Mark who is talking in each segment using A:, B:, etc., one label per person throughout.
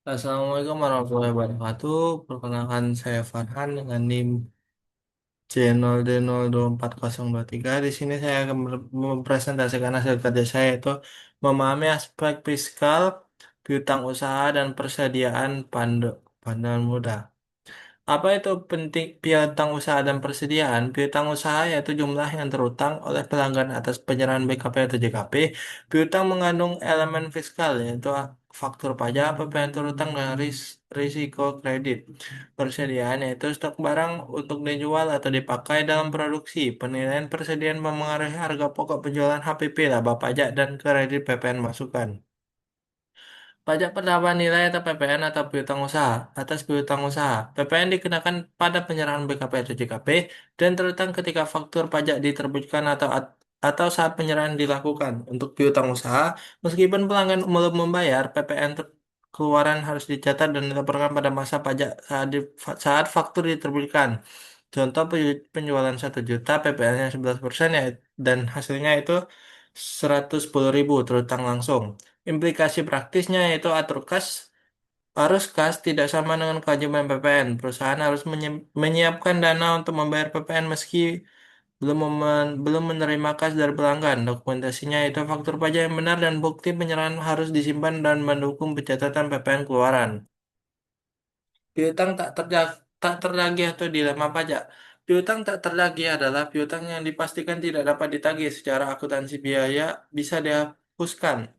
A: Assalamualaikum warahmatullahi wabarakatuh. Perkenalkan saya Farhan dengan NIM C0D02403. Di sini saya akan mempresentasikan hasil kerja saya yaitu memahami aspek fiskal, piutang usaha, dan persediaan pandangan mudah. Apa itu penting piutang usaha dan persediaan? Piutang usaha yaitu jumlah yang terutang oleh pelanggan atas penyerahan BKP atau JKP. Piutang mengandung elemen fiskal yaitu faktur pajak, PPN terutang, dan risiko kredit. Persediaan yaitu stok barang untuk dijual atau dipakai dalam produksi. Penilaian persediaan memengaruhi harga pokok penjualan HPP, laba pajak, dan kredit PPN masukan. Pajak penambahan nilai atau PPN atau piutang usaha. Atas piutang usaha, PPN dikenakan pada penyerahan BKP atau JKP dan terutang ketika faktur pajak diterbitkan atau saat penyerahan dilakukan. Untuk piutang usaha, meskipun pelanggan belum membayar, PPN keluaran harus dicatat dan dilaporkan pada masa pajak saat faktur diterbitkan. Contoh penjualan 1 juta, PPN-nya 11% ya, dan hasilnya itu 110.000 terutang langsung. Implikasi praktisnya yaitu atur kas arus kas tidak sama dengan kewajiban PPN. Perusahaan harus menyiapkan dana untuk membayar PPN meski belum menerima kas dari pelanggan. Dokumentasinya itu faktur pajak yang benar dan bukti penyerahan harus disimpan dan mendukung pencatatan PPN keluaran. Piutang tak terdagih atau dilema pajak. Piutang tak terdagih adalah piutang yang dipastikan tidak dapat ditagih secara akuntansi biaya bisa dihapuskan.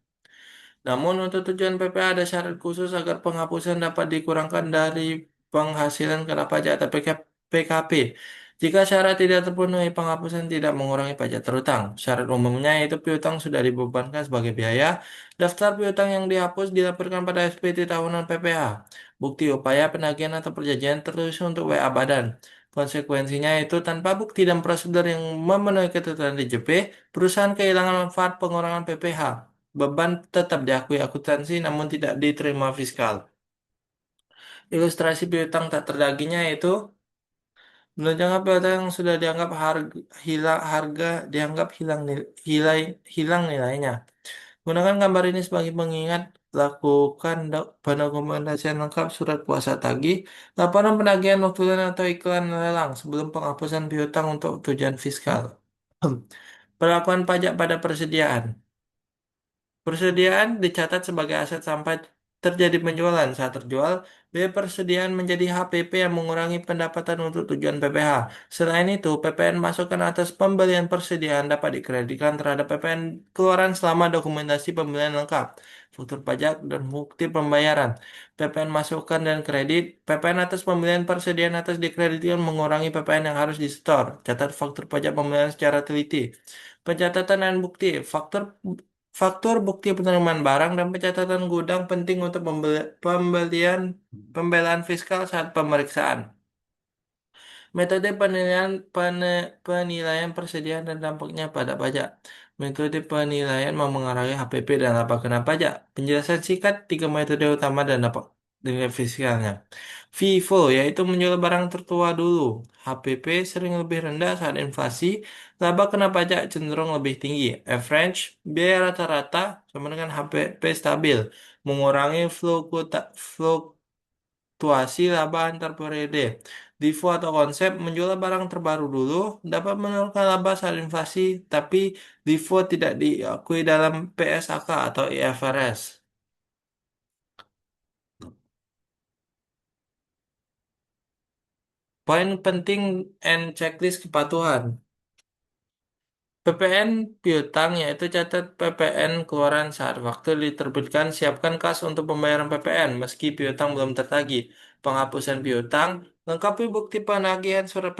A: Namun untuk tujuan PPh ada syarat khusus agar penghapusan dapat dikurangkan dari penghasilan kena pajak atau PKP. Jika syarat tidak terpenuhi, penghapusan tidak mengurangi pajak terutang. Syarat umumnya yaitu piutang sudah dibebankan sebagai biaya. Daftar piutang yang dihapus dilaporkan pada SPT tahunan PPh. Bukti upaya penagihan atau perjanjian tertulis untuk WA Badan. Konsekuensinya itu tanpa bukti dan prosedur yang memenuhi ketentuan DJP, perusahaan kehilangan manfaat pengurangan PPh. Beban tetap diakui akuntansi namun tidak diterima fiskal. Ilustrasi piutang tak terdagingnya itu menunjukkan piutang yang sudah dianggap harga dianggap hilang nilainya. Gunakan gambar ini sebagai pengingat. Lakukan pendokumentasian lengkap surat kuasa tagih, laporan penagihan waktu atau iklan lelang sebelum penghapusan piutang untuk tujuan fiskal. Perlakuan pajak pada persediaan. Persediaan dicatat sebagai aset sampai terjadi penjualan. Saat terjual, biaya persediaan menjadi HPP yang mengurangi pendapatan untuk tujuan PPh. Selain itu, PPN masukan atas pembelian persediaan dapat dikreditkan terhadap PPN keluaran selama dokumentasi pembelian lengkap, faktur pajak, dan bukti pembayaran. PPN masukan dan kredit, PPN atas pembelian persediaan atas dikreditkan mengurangi PPN yang harus disetor. Catat faktur pajak pembelian secara teliti. Pencatatan dan bukti. Faktur bukti penerimaan barang dan pencatatan gudang penting untuk pembelaan fiskal saat pemeriksaan. Metode penilaian persediaan dan dampaknya pada pajak. Metode penilaian memengaruhi HPP dan laba kena pajak. Penjelasan singkat tiga metode utama dan dampak nilai fiskalnya. FIFO yaitu menjual barang tertua dulu. HPP sering lebih rendah saat inflasi. Laba kena pajak cenderung lebih tinggi. Average biaya rata-rata sama dengan HPP stabil. Mengurangi fluktuasi laba antar periode. DIFO atau konsep menjual barang terbaru dulu dapat menurunkan laba saat inflasi, tapi DIFO tidak diakui dalam PSAK atau IFRS. Poin penting and checklist kepatuhan. PPN piutang yaitu catat PPN keluaran saat waktu diterbitkan, siapkan kas untuk pembayaran PPN meski piutang belum tertagih. Penghapusan piutang, lengkapi bukti penagihan surat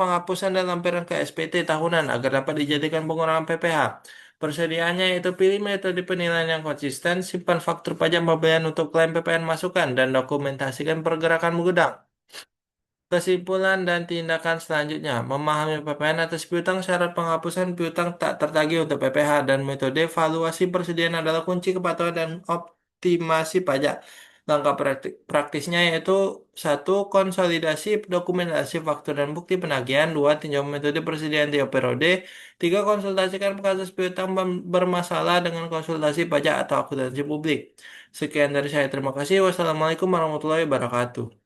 A: penghapusan dan lampiran ke SPT tahunan agar dapat dijadikan pengurangan PPh. Persediaannya yaitu pilih metode penilaian yang konsisten, simpan faktur pajak pembelian untuk klaim PPN masukan, dan dokumentasikan pergerakan gudang. Kesimpulan dan tindakan selanjutnya, memahami PPN atas piutang, syarat penghapusan piutang tak tertagih untuk PPh, dan metode evaluasi persediaan adalah kunci kepatuhan dan optimasi pajak. Praktisnya yaitu satu, konsolidasi dokumentasi faktur dan bukti penagihan. Dua, tinjau metode persediaan tiap periode. Tiga, konsultasikan kasus piutang bermasalah dengan konsultasi pajak atau akuntansi publik. Sekian dari saya. Terima kasih. Wassalamualaikum warahmatullahi wabarakatuh.